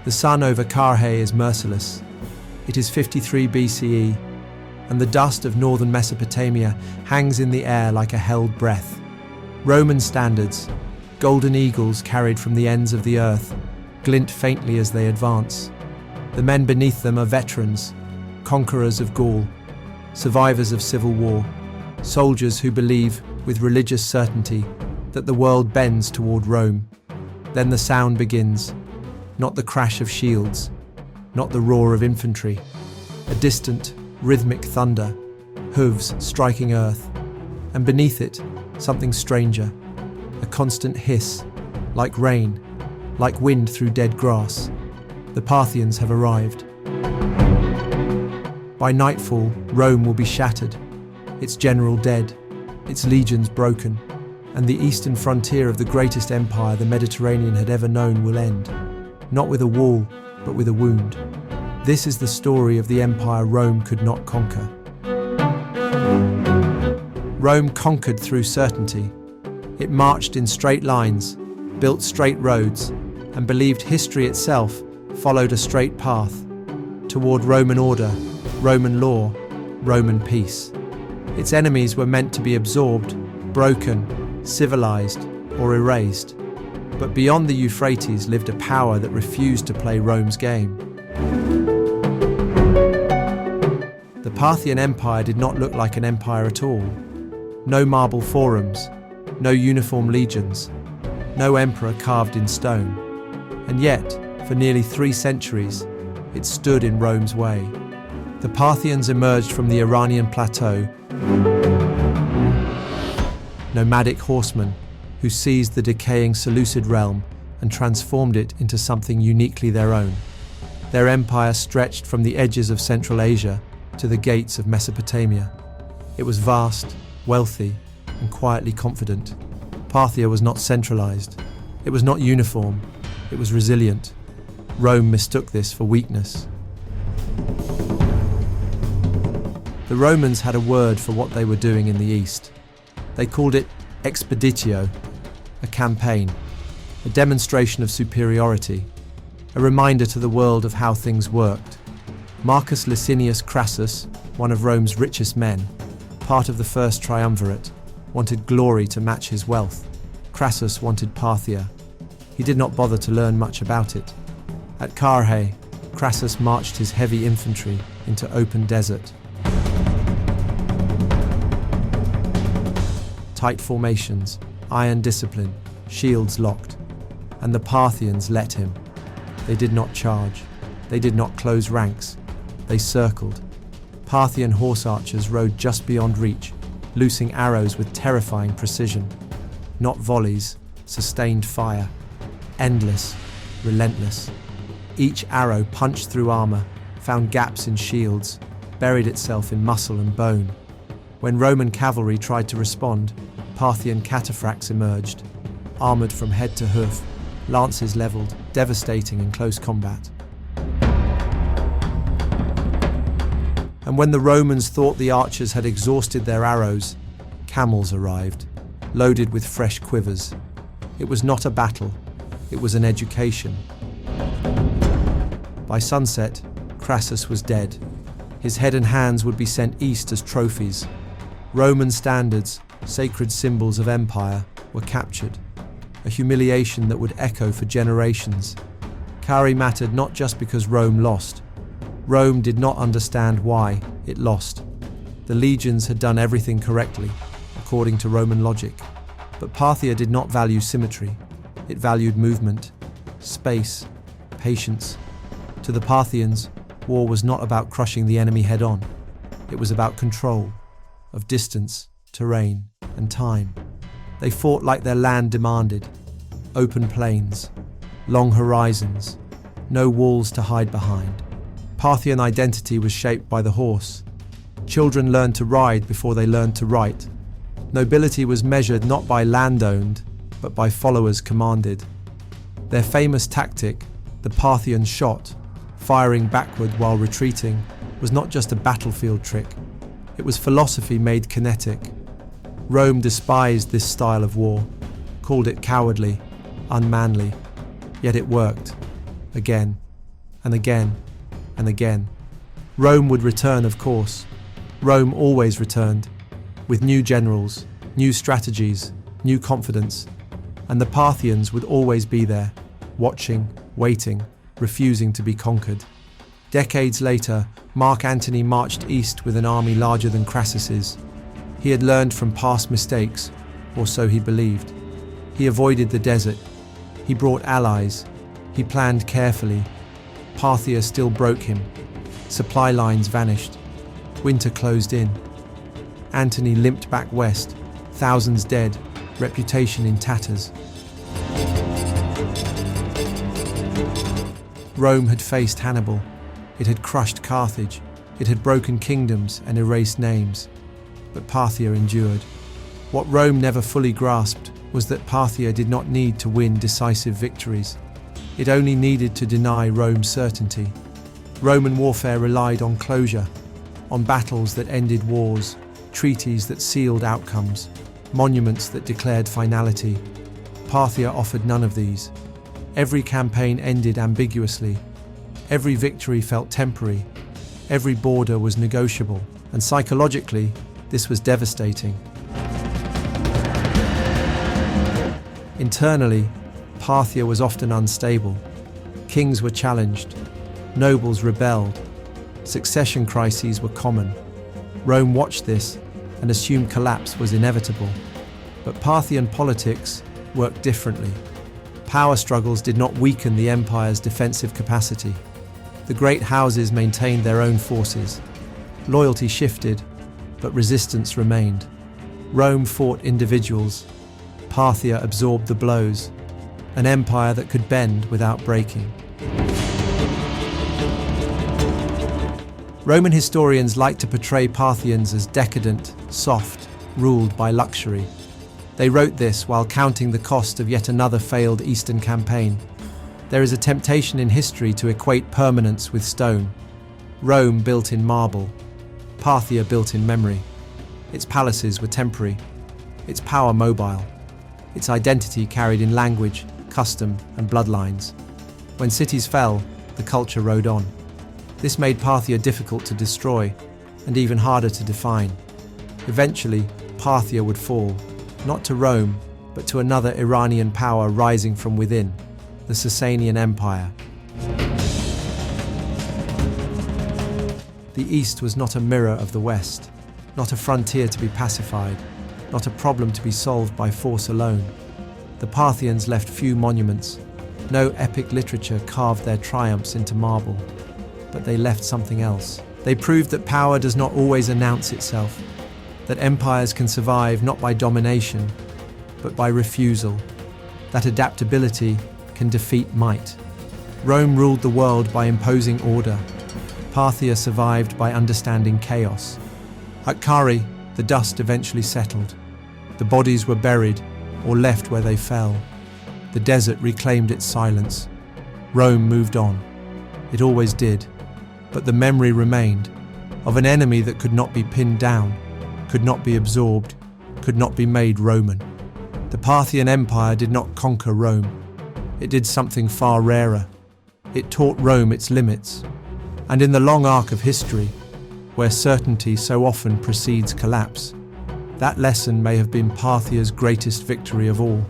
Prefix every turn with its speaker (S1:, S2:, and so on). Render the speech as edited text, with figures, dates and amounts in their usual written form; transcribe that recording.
S1: The sun over Carrhae is merciless. It is 53 BCE, and the dust of northern Mesopotamia hangs in the air like a held breath. Roman standards, golden eagles carried from the ends of the earth, glint faintly as they advance. The men beneath them are veterans, conquerors of Gaul, survivors of civil war, soldiers who believe, with religious certainty, that the world bends toward Rome. Then the sound begins, not the crash of shields, not the roar of infantry, a distant, rhythmic thunder, hooves striking earth, and beneath it, something stranger, a constant hiss, like rain, like wind through dead grass. The Parthians have arrived. By nightfall, Rome will be shattered, its general dead, its legions broken, and the eastern frontier of the greatest empire the Mediterranean had ever known will end, not with a wall, but with a wound. This is the story of the empire Rome could not conquer. Rome conquered through certainty. It marched in straight lines, built straight roads, and believed history itself followed a straight path toward Roman order, Roman law, Roman peace. Its enemies were meant to be absorbed, broken, civilized, or erased. But beyond the Euphrates lived a power that refused to play Rome's game. The Parthian Empire did not look like an empire at all. No marble forums, no uniform legions, no emperor carved in stone. And yet, for nearly 3 centuries, it stood in Rome's way. The Parthians emerged from the Iranian plateau, nomadic horsemen who seized the decaying Seleucid realm and transformed it into something uniquely their own. Their empire stretched from the edges of Central Asia to the gates of Mesopotamia. It was vast, wealthy, and quietly confident. Parthia was not centralized. It was not uniform. It was resilient. Rome mistook this for weakness. The Romans had a word for what they were doing in the east. They called it expeditio, a campaign, a demonstration of superiority, a reminder to the world of how things worked. Marcus Licinius Crassus, one of Rome's richest men, part of the first triumvirate, wanted glory to match his wealth. Crassus wanted Parthia. He did not bother to learn much about it. At Carrhae, Crassus marched his heavy infantry into open desert. Tight formations, iron discipline, shields locked, and the Parthians let him. They did not charge. They did not close ranks. They circled. Parthian horse archers rode just beyond reach, loosing arrows with terrifying precision. Not volleys, sustained fire. Endless, relentless. Each arrow punched through armor, found gaps in shields, buried itself in muscle and bone. When Roman cavalry tried to respond, Parthian cataphracts emerged, armored from head to hoof, lances leveled, devastating in close combat. And when the Romans thought the archers had exhausted their arrows, camels arrived, loaded with fresh quivers. It was not a battle, it was an education. By sunset, Crassus was dead. His head and hands would be sent east as trophies. Roman standards, sacred symbols of empire, were captured, a humiliation that would echo for generations. Carrhae mattered not just because Rome lost. Rome did not understand why it lost. The legions had done everything correctly, according to Roman logic. But Parthia did not value symmetry. It valued movement, space, patience. To the Parthians, war was not about crushing the enemy head-on. It was about control, of distance, terrain, and time. They fought like their land demanded. Open plains, long horizons, no walls to hide behind. Parthian identity was shaped by the horse. Children learned to ride before they learned to write. Nobility was measured not by land owned, but by followers commanded. Their famous tactic, the Parthian shot, firing backward while retreating, was not just a battlefield trick. It was philosophy made kinetic. Rome despised this style of war, called it cowardly, unmanly, yet it worked, again and again, and again. Rome would return, of course. Rome always returned, with new generals, new strategies, new confidence, and the Parthians would always be there, watching, waiting, refusing to be conquered. Decades later, Mark Antony marched east with an army larger than Crassus's. He had learned from past mistakes, or so he believed. He avoided the desert. He brought allies. He planned carefully. Parthia still broke him. Supply lines vanished. Winter closed in. Antony limped back west, thousands dead, reputation in tatters. Rome had faced Hannibal. It had crushed Carthage. It had broken kingdoms and erased names. But Parthia endured. What Rome never fully grasped was that Parthia did not need to win decisive victories. It only needed to deny Rome's certainty. Roman warfare relied on closure, on battles that ended wars, treaties that sealed outcomes, monuments that declared finality. Parthia offered none of these. Every campaign ended ambiguously. Every victory felt temporary. Every border was negotiable, and psychologically, this was devastating. Internally, Parthia was often unstable. Kings were challenged. Nobles rebelled. Succession crises were common. Rome watched this and assumed collapse was inevitable. But Parthian politics worked differently. Power struggles did not weaken the empire's defensive capacity. The great houses maintained their own forces. Loyalty shifted, but resistance remained. Rome fought individuals. Parthia absorbed the blows. An empire that could bend without breaking. Roman historians like to portray Parthians as decadent, soft, ruled by luxury. They wrote this while counting the cost of yet another failed Eastern campaign. There is a temptation in history to equate permanence with stone. Rome built in marble. Parthia built in memory. Its palaces were temporary. Its power mobile. Its identity carried in language, custom, and bloodlines. When cities fell, the culture rode on. This made Parthia difficult to destroy, and even harder to define. Eventually, Parthia would fall, not to Rome, but to another Iranian power rising from within, the Sasanian Empire. The East was not a mirror of the West, not a frontier to be pacified, not a problem to be solved by force alone. The Parthians left few monuments. No epic literature carved their triumphs into marble. But they left something else. They proved that power does not always announce itself, that empires can survive not by domination, but by refusal, that adaptability can defeat might. Rome ruled the world by imposing order. Parthia survived by understanding chaos. At Carrhae, the dust eventually settled. The bodies were buried or left where they fell. The desert reclaimed its silence. Rome moved on. It always did. But the memory remained of an enemy that could not be pinned down, could not be absorbed, could not be made Roman. The Parthian Empire did not conquer Rome. It did something far rarer. It taught Rome its limits. And in the long arc of history, where certainty so often precedes collapse, that lesson may have been Parthia's greatest victory of all.